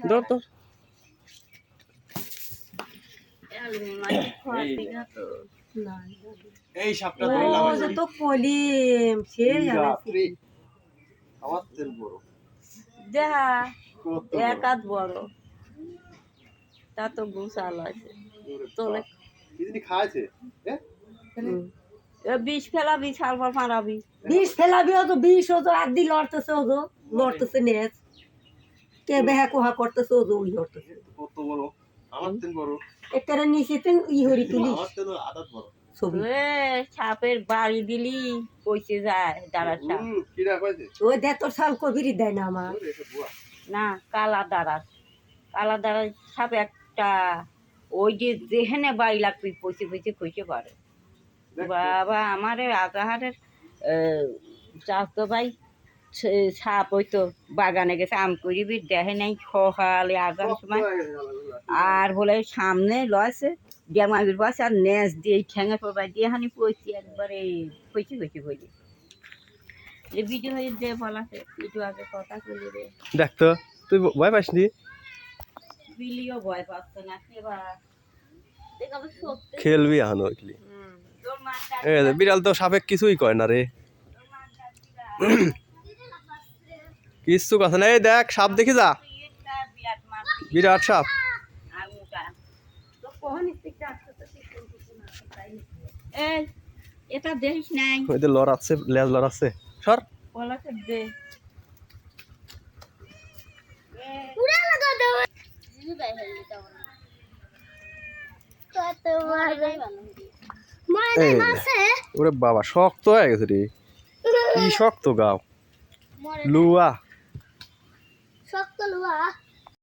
ধর ধর এই সাপটা ধরলাম তো কলিম সেই আমার তেল বড় দেখা কত এক হাত বড় তা তো গুছাল আছে তোলে কিদিনি খাইছে হ্যাঁ বিষ ফেলাবি সালফার মারাবি বিষ ফেলাবি তো বিষ তো একদিন লড়তেছে ওজো লড়তেছে নেচ কে বেহা কোহা করতেছে ওজো ওই হরতেছে কত বড় আমার তেল বড় একটা নিচেতে ই হরি তুলি আমার তেল আদাত বড় ছবি সাপের বাড়ি দিলি পয়সে যায় দাঁড়া সাপ কিরা কইছে ওই দেখ তোর সাল কবিরই দেয় না আমার না কালা দাঁড়া সাপ একটা ওই যে যেখানে বাড়ি লাগবে পয়সে কইতে পারে বাবা আমার আগাহারের চাষ ভাই সাপ ওই তো বাগানে গেছে আম করিবি দেখে নাই সকালে আগার সময় আর বলে সামনে লয়েছে দিয়ে মামির বাস আর নেচ দিয়ে ঠেঙে পড়বাই দিয়ে হানি পয়সি একবারে কইছি বলি যে ভিডিও হয়ে যে বলাছে একটু আগে কথা বলি রে দেখ তো তুই ভয় পাসনি বিলিও ভয় পাচ্ছে না এবার দেখাবো সত্যি খেলবি এখন ওইলি তোর মাটা বিড়াল তো সাপে কিছুই কয় না রে কিচ্ছু কথা না এই দেখ সাপ দেখি যা বিরাট মার বিরাট সাপ আর মোটা তো কোহনি থেকে আসতে এই এটা দেখিস নাই ওই যে লড়াচ্ছে লেজ লড়াচ্ছে সর বলাছে দে এই ওরে বাবা শক্ত হয়ে গেছে রে কি শক্ত গাও লুয়া শক্ত লুয়া